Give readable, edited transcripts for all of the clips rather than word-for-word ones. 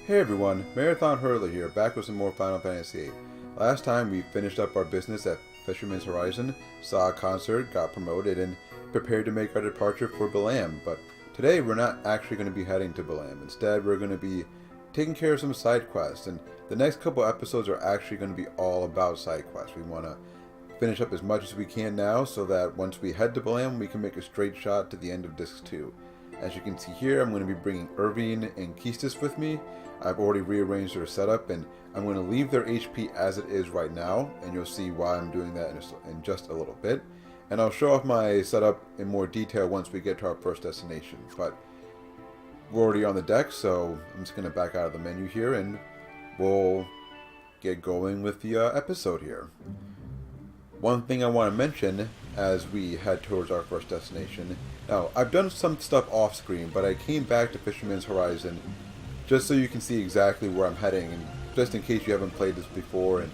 Hey everyone, Marathon Hurler here, back with some more Final Fantasy VIII. Last time we finished up our business at Fisherman's Horizon, saw a concert, got promoted, and prepared to make our departure for Balam, but today we're not actually going to be heading to Balam. Instead, we're going to be taking care of some side quests, and the next couple episodes are actually going to be all about side quests. We want to finish up as much as we can now, so that once we head to Balam, we can make a straight shot to the end of Disc 2. As you can see here, I'm going to be bringing Irvine and Keistis with me. I've already rearranged their setup, and I'm going to leave their HP as it is right now, and you'll see why I'm doing that in just a little bit. And I'll show off my setup in more detail once we get to our first destination. But we're already on the deck, so I'm just going to back out of the menu here, and we'll get going with the episode here. One thing I want to mention as we head towards our first destination. Now, I've done some stuff off screen, but I came back to Fisherman's Horizon just so you can see exactly where I'm heading, and just in case you haven't played this before and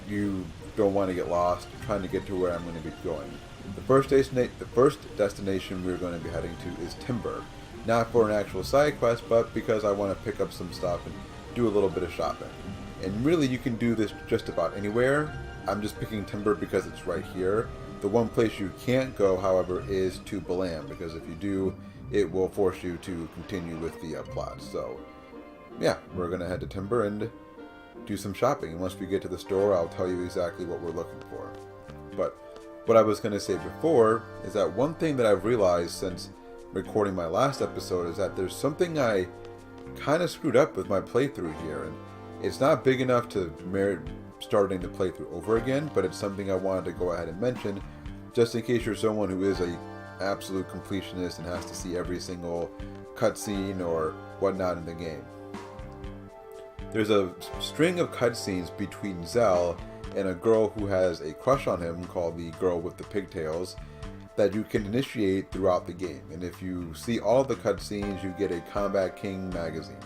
you don't want to get lost trying to get to where I'm going to be going. The first destination we're going to be heading to is Timber. Not for an actual side quest, but because I want to pick up some stuff and do a little bit of shopping. And really, you can do this just about anywhere. I'm just picking Timber because it's right here. The one place you can't go, however, is to Balam, because if you do, it will force you to continue with the plot. So, yeah, we're going to head to Timber and do some shopping. And once we get to the store, I'll tell you exactly what we're looking for. But what I was going to say before is that one thing that I've realized since recording my last episode is that there's something I kind of screwed up with my playthrough here. And it's not big enough to merit starting the playthrough over again, but it's something I wanted to go ahead and mention, just in case you're someone who is a absolute completionist and has to see every single cutscene or whatnot in the game. There's a string of cutscenes between Zell and a girl who has a crush on him called the girl with the pigtails that you can initiate throughout the game. And if you see all the cutscenes, you get a Combat King magazine.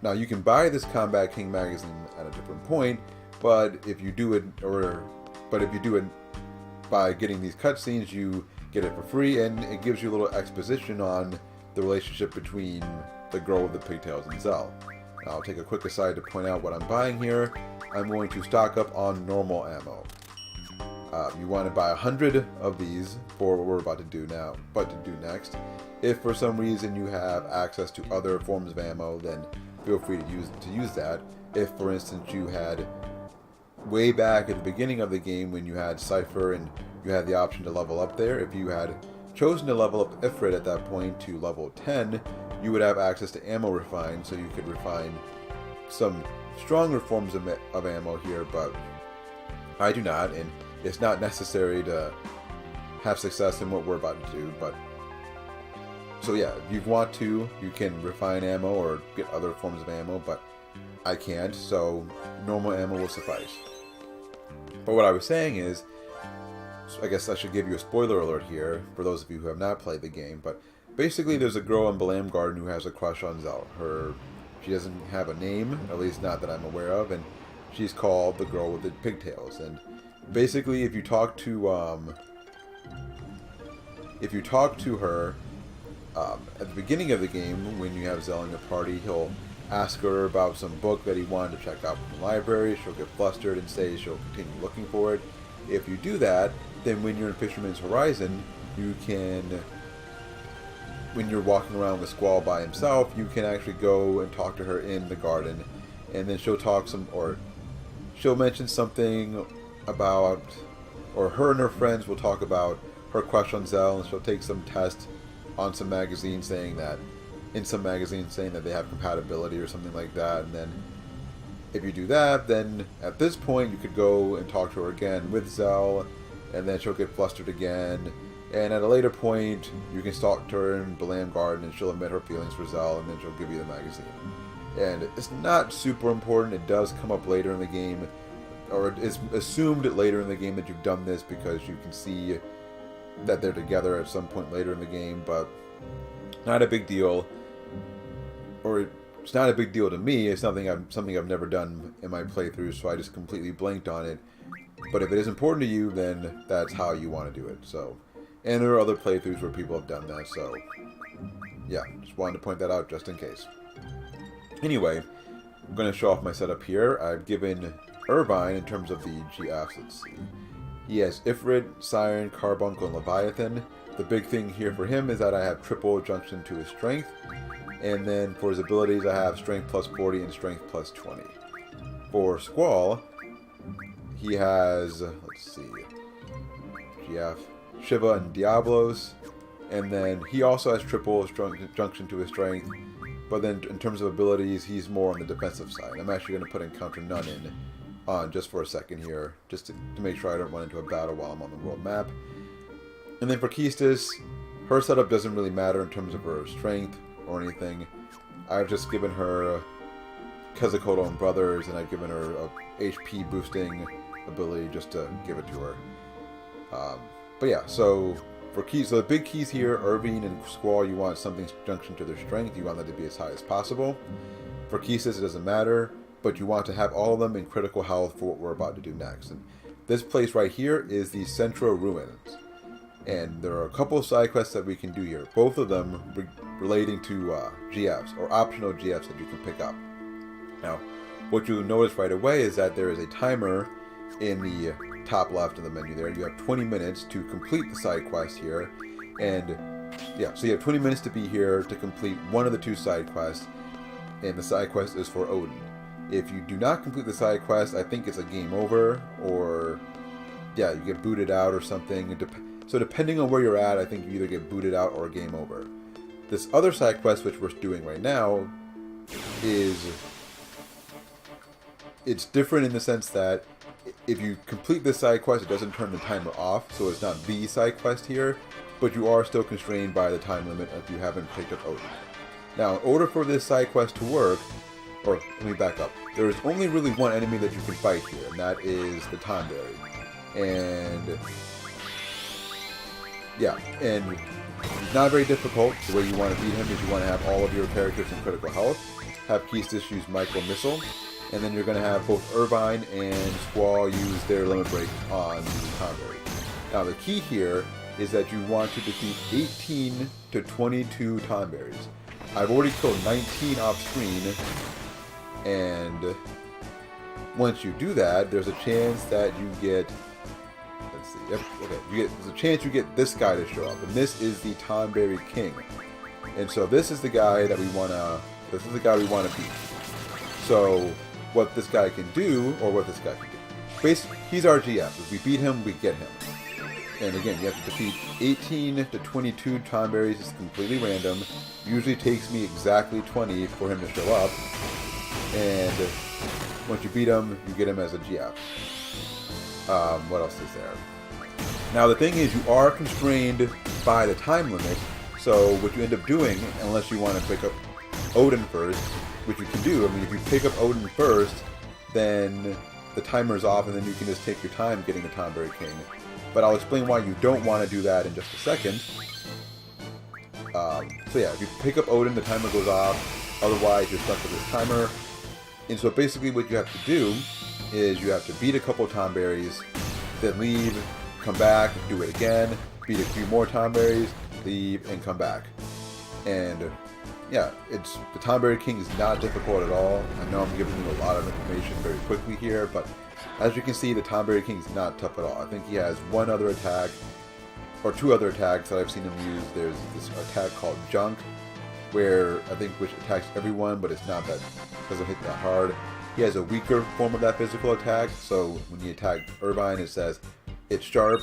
Now you can buy this Combat King magazine at a different point, but if you do it by getting these cutscenes, you get it for free, and it gives you a little exposition on the relationship between the girl with the pigtails and Zell. Now, I'll take a quick aside to point out what I'm buying here. I'm going to stock up on normal ammo. You want to buy 100 of these for what we're about to do now, next. If for some reason you have access to other forms of ammo, then feel free to use that. If, for instance, you had way back at the beginning of the game when you had Cypher and you had the option to level up there, if you had chosen to level up Ifrit at that point to level 10, you would have access to ammo refine, so you could refine some stronger forms of ammo here, but I do not, and it's not necessary to have success in what we're about to do. But so yeah, if you want to, you can refine ammo or get other forms of ammo, but I can't, so normal ammo will suffice. But what I was saying is, I guess I should give you a spoiler alert here for those of you who have not played the game, but basically there's a girl in Balam Garden who has a crush on Zell. She doesn't have a name, at least not that I'm aware of, and she's called the girl with the pigtails. And basically if you talk to her at the beginning of the game, when you have Zell in your party, he'll ask her about some book that he wanted to check out from the library. She'll get flustered and say she'll continue looking for it. If you do that, then when you're in Fisherman's Horizon, you can, when you're walking around with Squall by himself, you can actually go and talk to her in the garden, and then she'll mention something about, or her and her friends will talk about her crush on Zell, and she'll take some test on some magazines saying that they have compatibility or something like that. And then if you do that, then at this point you could go and talk to her again with Zell, and then she'll get flustered again, and at a later point you can talk to her in Balam Garden and she'll admit her feelings for Zell, and then she'll give you the magazine. And it's not super important. It does come up later in the game, or it's assumed later in the game that you've done this because you can see that they're together at some point later in the game, but not a big deal. Or it's not a big deal to me. It's something I've never done in my playthrough, so I just completely blanked on it. But if it is important to you, then that's how you want to do it. So, and there are other playthroughs where people have done that. So, yeah, just wanted to point that out just in case. Anyway, I'm going to show off my setup here. I've given Irvine, in terms of the GFs, let's see. He has Ifrit, Siren, Carbuncle, and Leviathan. The big thing here for him is that I have triple junction to his strength. And then for his abilities, I have strength plus 40 and strength plus 20. For Squall, he has, let's see, GF, Shiva, and Diablos. And then he also has triple junction to his strength. But then in terms of abilities, he's more on the defensive side. I'm actually going to put Encounter None in on just for a second here, just to make sure I don't run into a battle while I'm on the world map. And then for Keistis, her setup doesn't really matter in terms of her strength or anything. I've just given her Quetzalcoatl and Brothers, and I've given her a HP boosting ability just to give it to her. But yeah, so for keys, so the big keys here, Irvine and Squall, you want something junction to their strength. You want that to be as high as possible. For Keistis, it doesn't matter, but you want to have all of them in critical health for what we're about to do next. And this place right here is the Central Ruins. And there are a couple of side quests that we can do here. Both of them relating to GFs, or optional GFs that you can pick up. Now, what you'll notice right away is that there is a timer in the top left of the menu there. You have 20 minutes to complete the side quest here. And yeah, so you have 20 minutes to be here to complete one of the two side quests. And the side quest is for Odin. If you do not complete the side quest, I think it's a game over, or yeah, you get booted out or something. So depending on where you're at, I think you either get booted out or game over. This other side quest, which we're doing right now, it's different in the sense that if you complete this side quest, it doesn't turn the timer off, so it's not the side quest here, but you are still constrained by the time limit if you haven't picked up Odin. Now, in order for this side quest to work, or let me back up, there is only really one enemy that you can fight here, and that is the Tonberry. And yeah, and it's not very difficult. The way you want to beat him is you want to have all of your characters in critical health, have Keistis use Micro Missile, and then you're going to have both Irvine and Squall use their limit break on the Tonberry. Now the key here is that you want to defeat 18 to 22 Tonberries. I've already killed 19 off screen, and once you do that, there's a chance that you get, let's see, yep, okay, there's a chance you get this guy to show up, and this is the Tonberry King. And so this is the guy that we want to beat. So what this guy can do, or what this guy can do, basically, he's our GF. If we beat him, we get him. And again, you have to defeat 18 to 22 Tonberries. It's completely random. Usually takes me exactly 20 for him to show up. And once you beat him, you get him as a GF. What else is there? Now the thing is, you are constrained by the time limit. So what you end up doing, unless you want to pick up Odin first, which you can do. I mean, if you pick up Odin first, then the timer's off, and then you can just take your time getting the Tonberry King. But I'll explain why you don't want to do that in just a second. So yeah, if you pick up Odin, the timer goes off. Otherwise, you're stuck with this timer. And so basically what you have to do is you have to beat a couple Tonberries, then leave, come back, do it again, beat a few more Tonberries, leave, and come back. And yeah, the Tonberry King is not difficult at all. I know I'm giving you a lot of information very quickly here, but as you can see, the Tonberry King is not tough at all. I think he has one other attack, or two other attacks that I've seen him use. There's this attack called Junk, which attacks everyone, but it's not that, doesn't hit that hard. He has a weaker form of that physical attack, so when you attack Irvine, it says it's sharp,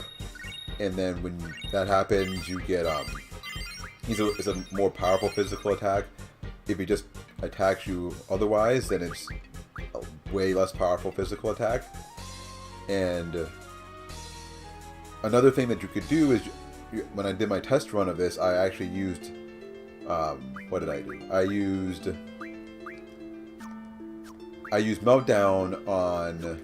and then when that happens, you get it's a more powerful physical attack. If he just attacks you otherwise, then it's a way less powerful physical attack. And another thing that you could do is, when I did my test run of this, I actually used, what did I do? I used Meltdown on the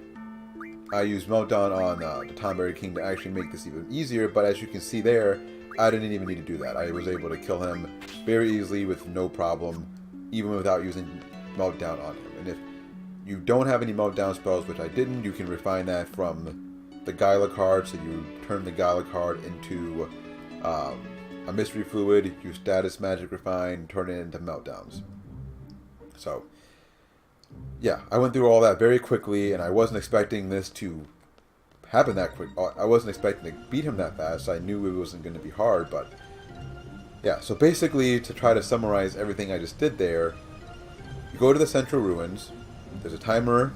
Tonberry King to actually make this even easier, but as you can see there, I didn't even need to do that. I was able to kill him very easily with no problem, even without using Meltdown on him. And if you don't have any Meltdown spells, which I didn't, you can refine that from the Gyla card. So you turn the Gyla card into a Mystery Fluid, use Status Magic Refine, turn it into Meltdowns. So yeah, I went through all that very quickly, and I wasn't expecting this to happen that quick. I wasn't expecting to beat him that fast. I knew it wasn't going to be hard, but yeah. So basically, to try to summarize everything I just did there, you go to the central ruins. There's a timer.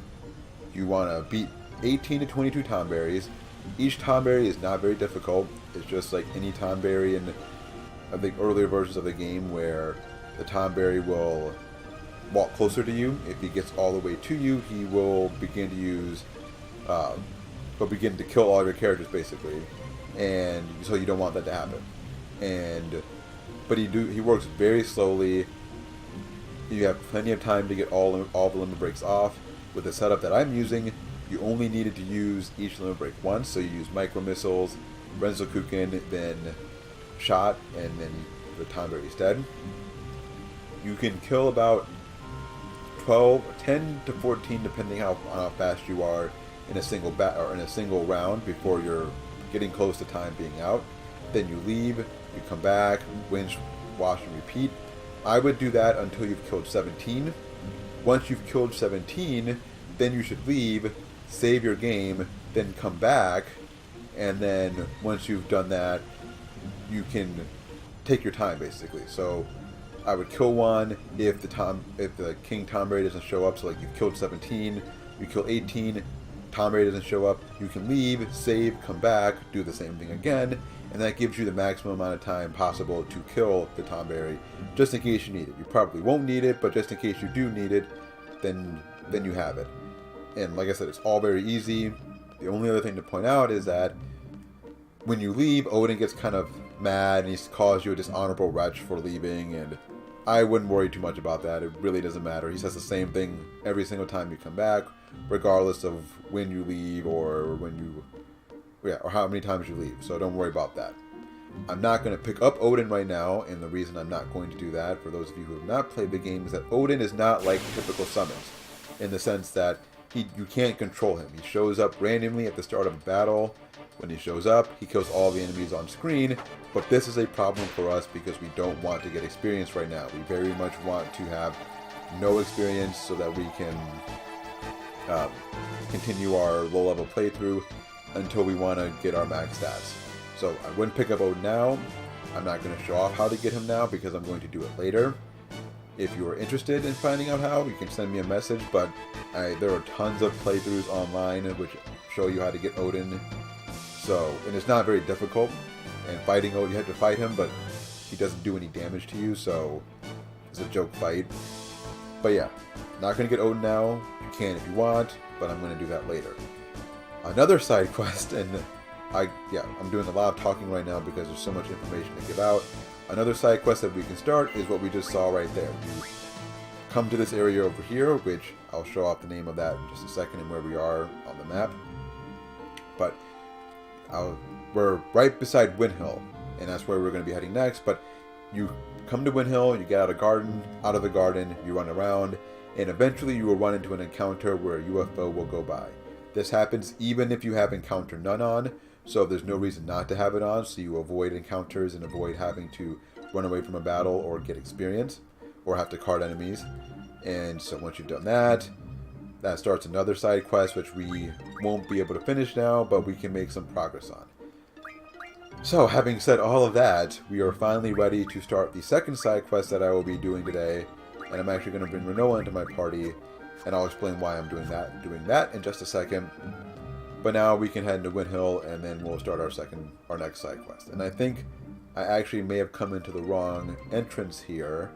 You want to beat 18 to 22 Tonberries. Each Tonberry is not very difficult. It's just like any Tonberry in, I think, earlier versions of the game where the Tonberry will walk closer to you. If he gets all the way to you, he will begin to use, will begin to kill all of your characters basically, and so you don't want that to happen. But he works very slowly. You have plenty of time to get all the limit breaks off. With the setup that I'm using, you only needed to use each limit break once, so you use micro missiles, Renzelkuken, then shot, and then the Tonberry is dead. You can kill about 10 to 14, depending on how fast you are in a single round before you're getting close to time being out. Then you leave, you come back, winch, wash, and repeat. I would do that until you've killed 17. Once you've killed 17, then you should leave, save your game, then come back, and then once you've done that, you can take your time basically. So I would kill one if the King Tonberry doesn't show up. So like you've killed 17, you kill 18, Tonberry doesn't show up, you can leave, save, come back, do the same thing again, and that gives you the maximum amount of time possible to kill the Tonberry, just in case you need it. You probably won't need it, but just in case you do need it, then you have it. And like I said, it's all very easy. The only other thing to point out is that when you leave, Odin gets kind of mad and he calls you a dishonorable wretch for leaving, and I wouldn't worry too much about that. It really doesn't matter. He says the same thing every single time you come back, regardless of when you leave or or how many times you leave. So don't worry about that. I'm not going to pick up Odin right now, and the reason I'm not going to do that, for those of you who have not played the game, is that Odin is not like typical summons, in the sense that you can't control him. He shows up randomly at the start of a battle. When he shows up, he kills all the enemies on screen, but this is a problem for us because we don't want to get experience right now. We very much want to have no experience so that we can continue our low-level playthrough until we want to get our max stats. So I wouldn't pick up Odin now. I'm not going to show off how to get him now because I'm going to do it later. If you are interested in finding out how, you can send me a message, but there are tons of playthroughs online which show you how to get Odin. So, and it's not very difficult, and fighting Odin, you have to fight him, but he doesn't do any damage to you, so it's a joke fight. But yeah, not going to get Odin now. You can if you want, but I'm going to do that later. Another side quest, and I'm doing a lot of talking right now because there's so much information to give out. Another side quest that we can start is what we just saw right there. You come to this area over here, which I'll show off the name of that in just a second and where we are on the map. But we're right beside Winhill, and that's where we're going to be heading next. But you come to Winhill, you get out of the garden, you run around, and eventually you will run into an encounter where a UFO will go by. This happens even if you have encounter none on, so there's no reason not to have it on, so you avoid encounters and avoid having to run away from a battle or get experience or have to card enemies. And so once you've done that, that starts another side quest which we won't be able to finish now, but we can make some progress on. So having said all of that, we are finally ready to start the second side quest that I will be doing today, and I'm actually going to bring Renoa into my party, and I'll explain why I'm doing that in just a second. But now we can head into Winhill, and then we'll start our next side quest. And I think I actually may have come into the wrong entrance here,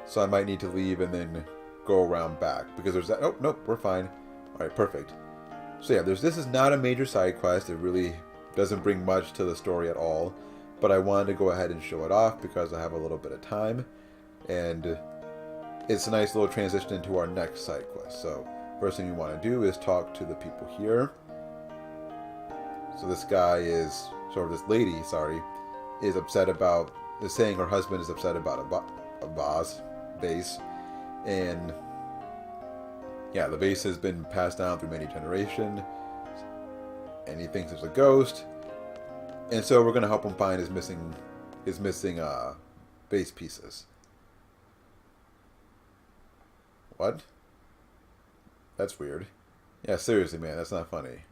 so I might need to leave and then go around back, because there's that. Oh, nope, we're fine. Alright, perfect. So yeah, this is not a major side quest. It really doesn't bring much to the story at all, but I wanted to go ahead and show it off because I have a little bit of time, and it's a nice little transition into our next side quest. So first thing you want to do is talk to the people here. So this lady is upset about, is saying her husband is upset about a vase, and yeah, the vase has been passed down through many generations, and he thinks there's a ghost, and so we're going to help him find his missing vase pieces. What? That's weird. Yeah, seriously, man, that's not funny.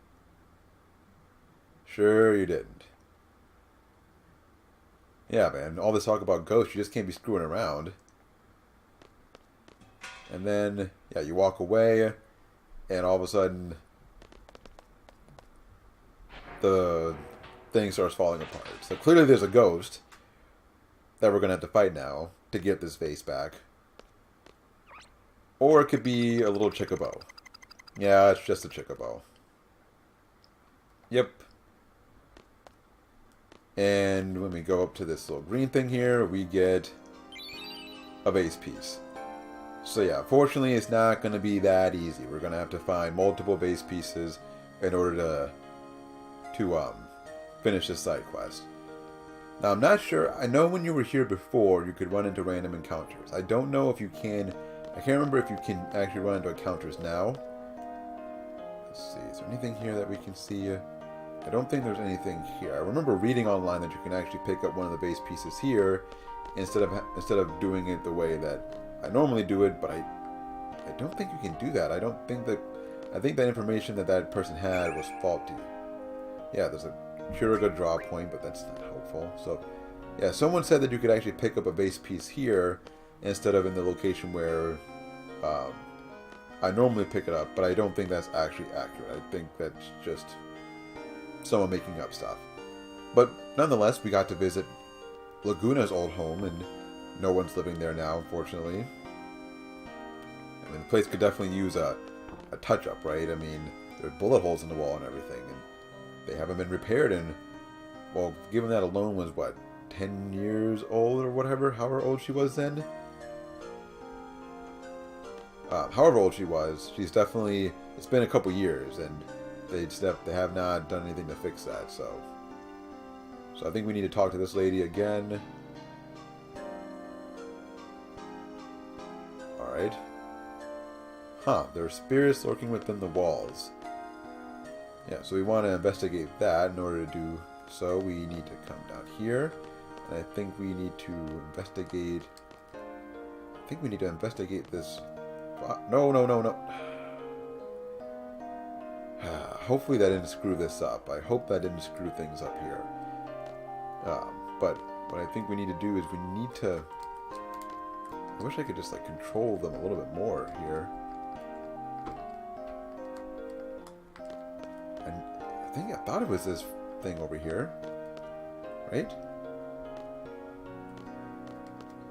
Sure you didn't. Yeah, man, all this talk about ghosts, you just can't be screwing around. And then, yeah, you walk away, and all of a sudden, the thing starts falling apart. So clearly there's a ghost that we're going to have to fight now to get this vase back. Or it could be a little Chickabo. Yeah, it's just a Chickabo. Yep. And when we go up to this little green thing here, we get a vase piece. So yeah, fortunately it's not going to be that easy. We're going to have to find multiple vase pieces in order to finish this side quest. Now I'm not sure, I know when you were here before you could run into random encounters. I don't know if you can, I can't remember if you can actually run into encounters now. Let's see, is there anything here that we can see? I don't think there's anything here. I remember reading online that you can actually pick up one of the base pieces here instead of doing it the way that I normally do it, but I don't think you can do that. I think that information that person had was faulty. Yeah, there's a Kiriga draw point, but that's not helpful. So, yeah, someone said that you could actually pick up a base piece here instead of in the location where I normally pick it up, but I don't think that's actually accurate. I think that's just someone making up stuff. But nonetheless, we got to visit Laguna's old home, and no one's living there now, unfortunately. I mean, the place could definitely use a touch-up, right? I mean, there are bullet holes in the wall and everything, and they haven't been repaired in, well, given that alone was, what, 10 years old or whatever, however old she was then? However old she was, she's definitely, it's been a couple years, and they have not done anything to fix that, so I think we need to talk to this lady again. Alright. Huh, there are spirits lurking within the walls. Yeah, so we want to investigate that. In order to do so, we need to come down here. And I think we need to investigate... this... No. Hopefully that didn't screw this up. I hope that didn't screw things up here. But what I think we need to do is we need to... I wish I could just, like, control them a little bit more here. And I thought it was this thing over here. Right?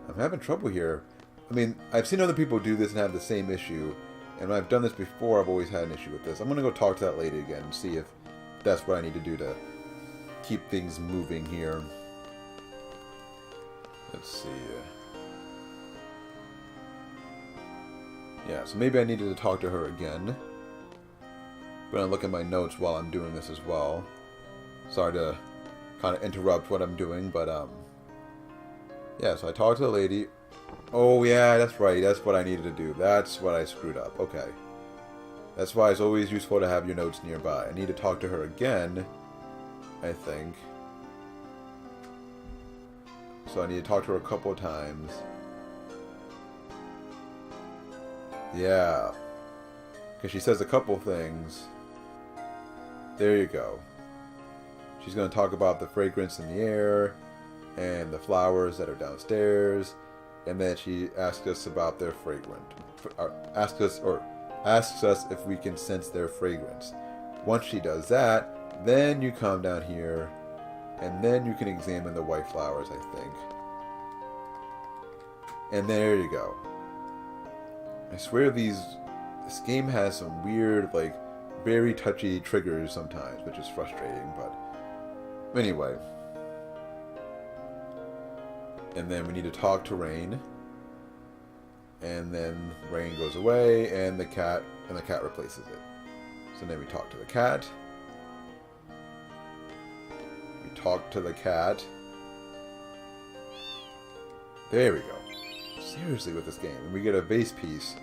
I'm having trouble here. I mean, I've seen other people do this and have the same issue. And when I've done this before, I've always had an issue with this. I'm going to go talk to that lady again and see if that's what I need to do to keep things moving here. Let's see. Yeah, so maybe I needed to talk to her again. I'm going to look at my notes while I'm doing this as well. Sorry to kind of interrupt what I'm doing, but yeah, so I talked to the lady. Oh yeah, that's right, that's what I needed to do. That's what I screwed up. Okay. That's why it's always useful to have your notes nearby. I need to talk to her again, I think. So I need to talk to her a couple of times. Yeah. Because she says a couple things. There you go. She's going to talk about the fragrance in the air and the flowers that are downstairs. And then she asks us about their fragrance. Asks us if we can sense their fragrance. Once she does that, then you come down here, and then you can examine the white flowers, I think. And there you go. I swear this game has some weird, like, very touchy triggers sometimes, which is frustrating, but anyway. And then we need to talk to Rain. And then Rain goes away, and the cat replaces it. So then we talk to the cat. We talk to the cat. There we go. Seriously with this game. And we get a vase piece.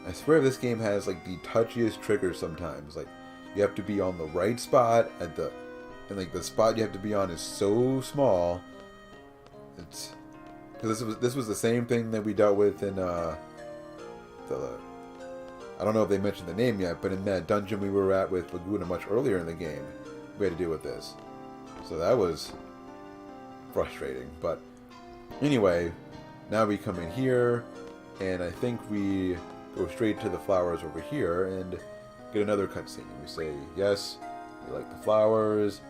I swear this game has like the touchiest triggers sometimes. Like you have to be on the right spot and like the spot you have to be on is so small. It's because this was the same thing that we dealt with in the I don't know if they mentioned the name yet, but in that dungeon we were at with Laguna much earlier in the game, we had to deal with this. So that was frustrating. But anyway, now we come in here, and I think we go straight to the flowers over here and get another cutscene. We say, yes, we like the flowers.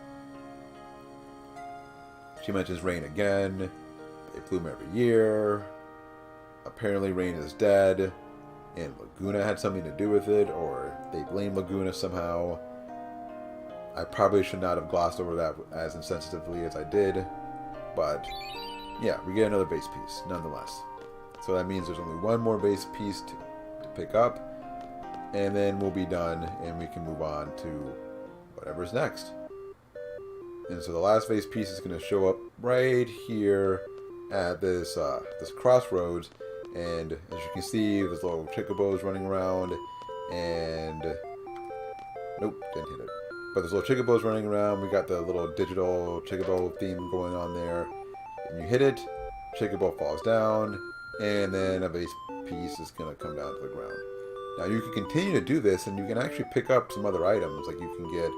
She mentions rain again. They bloom every year. Apparently rain is dead, and Laguna had something to do with it, or they blame Laguna somehow. I probably should not have glossed over that as insensitively as I did, but yeah, we get another base piece, nonetheless. So that means there's only one more base piece to pick up, and then we'll be done, and we can move on to whatever's next. And so the last base piece is going to show up right here at this this crossroads, and as you can see, there's little chocobos running around, and nope, didn't hit it. But there's little chocobos running around. We got the little digital chocobo theme going on there, and you hit it, chocobo falls down, and then a base piece is going to come down to the ground. Now you can continue to do this, and you can actually pick up some other items. Like you can get,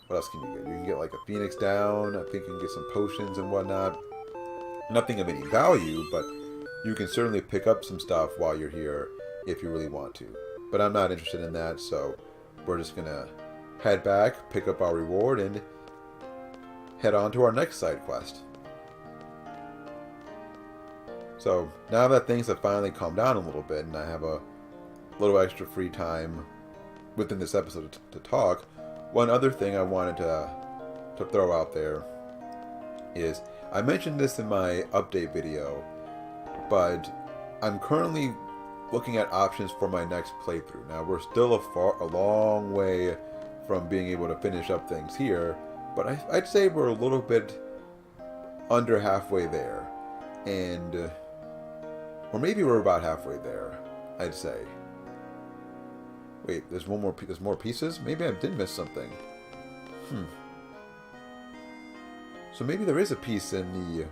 what else can you get? You can get like a phoenix down. I think you can get some potions and whatnot. Nothing of any value, but you can certainly pick up some stuff while you're here if you really want to. But I'm not interested in that, so we're just going to head back, pick up our reward, and head on to our next side quest. So now that things have finally calmed down a little bit, and I have a little extra free time within this episode to talk, one other thing I wanted to throw out there is, I mentioned this in my update video, but I'm currently looking at options for my next playthrough. Now we're still a long way from being able to finish up things here, but I'd say we're a little bit under halfway there, and or maybe we're about halfway there, I'd say. Wait, there's more pieces? Maybe I did miss something. So maybe there is a piece in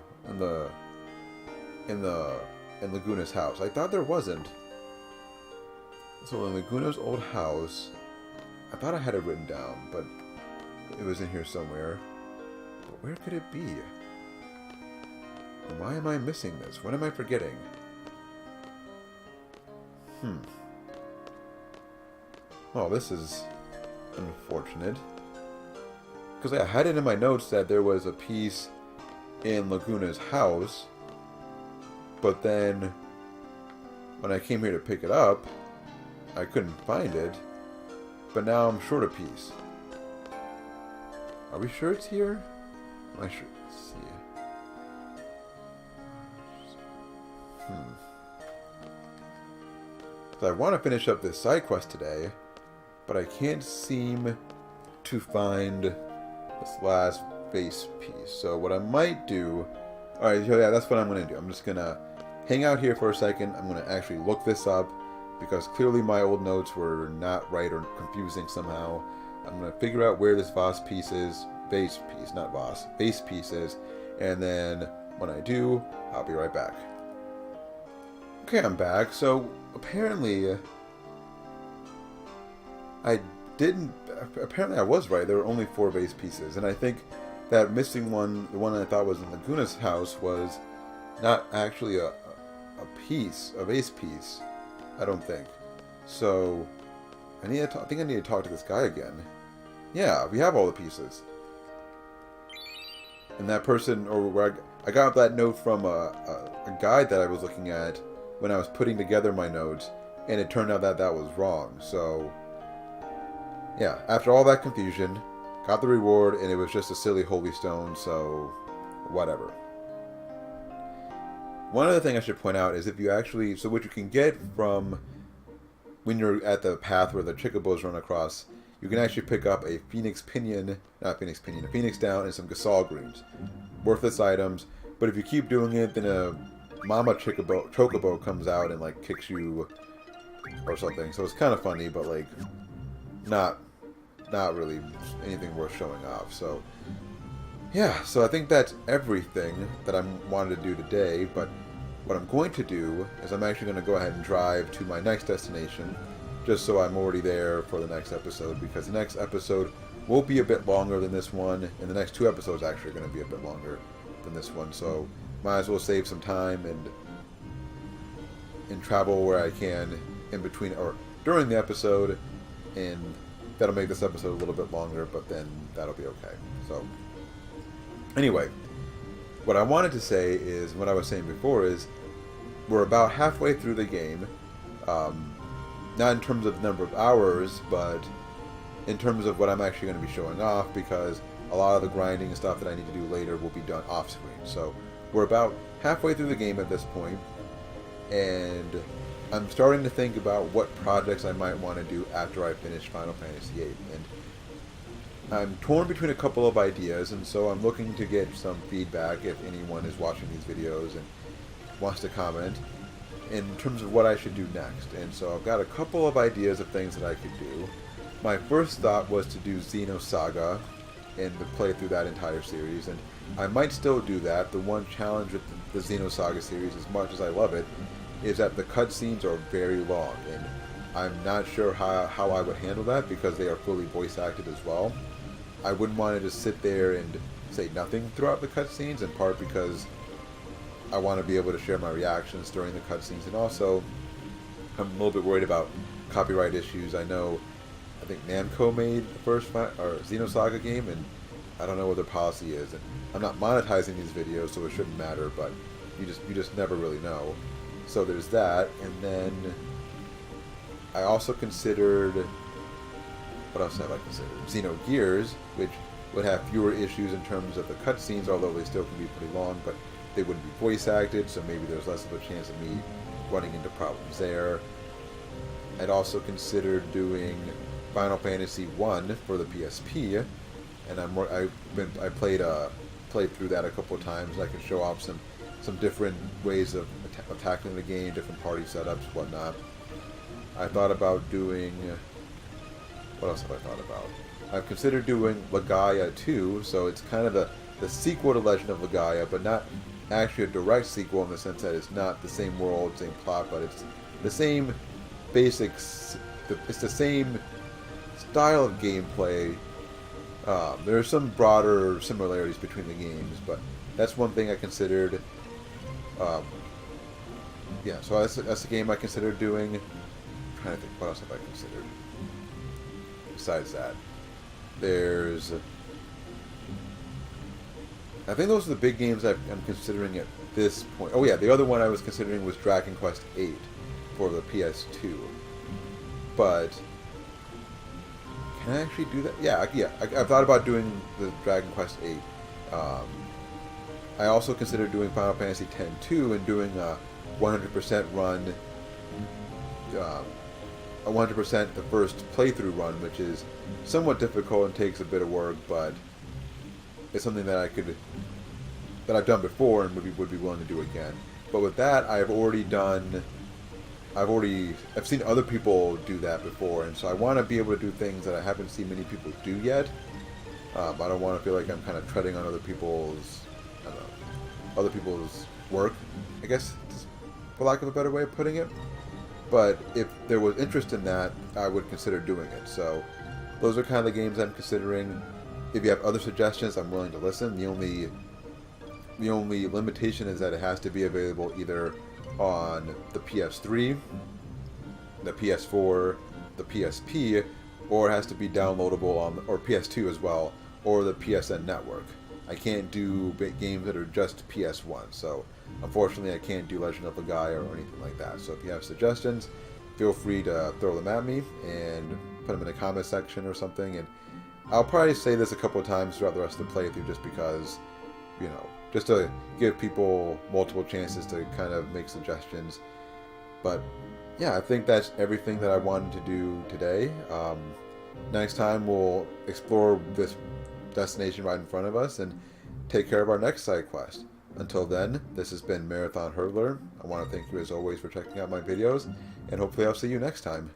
Laguna's house. I thought there wasn't. So in Laguna's old house, I thought I had it written down, but it was in here somewhere. But where could it be? And why am I missing this? What am I forgetting? Well, this is unfortunate. Because I had it in my notes that there was a piece in Laguna's house, but then when I came here to pick it up, I couldn't find it, but now I'm short a piece. Are we sure it's here? Am I sure? Let's see. So I want to finish up this side quest today, but I can't seem to find this last base piece. So what I might do... Alright, so yeah, that's what I'm going to do. I'm just going to hang out here for a second. I'm going to actually look this up, because clearly my old notes were not right or confusing somehow. I'm going to figure out where this base piece is. Base piece is. And then when I do, I'll be right back. Okay, I'm back. So apparently apparently I was right. There were only 4 base pieces, and I think that missing one, the one I thought was in Laguna's house, was not actually a base piece. I don't think. So I think I need to talk to this guy again. Yeah, we have all the pieces. And that person, or where I got that note from a guide that I was looking at when I was putting together my notes, and it turned out that that was wrong. So yeah, after all that confusion, got the reward, and it was just a silly holy stone, so whatever. One other thing I should point out is if you actually... So what you can get from when you're at the path where the chocobos run across, you can actually pick up a phoenix down and some gasol greens. Worthless items, but if you keep doing it, then a mama chocobo comes out and like kicks you or something. So it's kind of funny, but like not really anything worth showing off. So yeah, so I think that's everything that I wanted to do today, but what I'm going to do is I'm actually going to go ahead and drive to my next destination, just so I'm already there for the next episode, because the next episode will be a bit longer than this one, and the next 2 episodes actually are going to be a bit longer than this one, so might as well save some time and travel where I can in between or during the episode, and that'll make this episode a little bit longer, but then that'll be okay. So anyway, what I wanted to say is, what I was saying before is, we're about halfway through the game, not in terms of the number of hours, but in terms of what I'm actually going to be showing off, because a lot of the grinding and stuff that I need to do later will be done off screen. So we're about halfway through the game at this point, and I'm starting to think about what projects I might want to do after I finish Final Fantasy VIII. And I'm torn between a couple of ideas, and so I'm looking to get some feedback if anyone is watching these videos and wants to comment in terms of what I should do next. And so I've got a couple of ideas of things that I could do. My first thought was to do Xenosaga and to play through that entire series, and I might still do that. The one challenge with the Xenosaga series, as much as I love it, is that the cutscenes are very long, and I'm not sure how I would handle that, because they are fully voice acted as well. I wouldn't want to just sit there and say nothing throughout the cutscenes, in part because I want to be able to share my reactions during the cutscenes, and also I'm a little bit worried about copyright issues. I think Namco made the first Xenosaga game, and I don't know what their policy is. And I'm not monetizing these videos, so it shouldn't matter, but you just never really know. So there's that, and then I also considered, what else have I considered? Xenogears, which would have fewer issues in terms of the cutscenes, although they still can be pretty long, but they wouldn't be voice acted, so maybe there's less of a chance of me running into problems there. I'd also considered doing Final Fantasy 1 for the PSP, and I played through that a couple of times. I can show off some different ways of tackling the game, different party setups, whatnot. I thought about doing, what else have I thought about? I've considered doing Legaia 2, so it's kind of the sequel to Legend of Legaia, but not actually a direct sequel in the sense that it's not the same world, same plot, but it's the same basics. It's the same style of gameplay. There are some broader similarities between the games, but that's one thing I considered. Yeah, so that's a game I considered doing. I'm trying to think, what else have I considered besides that? I think those are the big games I'm considering at this point. Oh yeah, the other one I was considering was Dragon Quest VIII for the PS2. But can I actually do that? Yeah. I've thought about doing the Dragon Quest VIII. I also considered doing Final Fantasy X-2 and doing a 100% run, a 100% the first playthrough run, which is somewhat difficult and takes a bit of work, but it's something that I've done before and would be willing to do again. But with that, I've seen other people do that before, and so I want to be able to do things that I haven't seen many people do yet. I don't want to feel like I'm kind of treading on other people's work, I guess, for lack of a better way of putting it. But if there was interest in that, I would consider doing it. So those are kind of the games I'm considering. If you have other suggestions, I'm willing to listen. The only limitation is that it has to be available either on the PS3, the PS4, the PSP, or it has to be downloadable on, or PS2 as well, or the PSN network. I can't do games that are just PS1, so unfortunately I can't do Legend of Legaia or anything like that. So if you have suggestions, feel free to throw them at me and put them in the comment section or something, and I'll probably say this a couple of times throughout the rest of the playthrough just because, just to give people multiple chances to kind of make suggestions. But yeah, I think that's everything that I wanted to do today. Next time we'll explore this destination right in front of us and take care of our next side quest. Until then, this has been Marathon Hurdler. I want to thank you as always for checking out my videos, and hopefully I'll see you next time.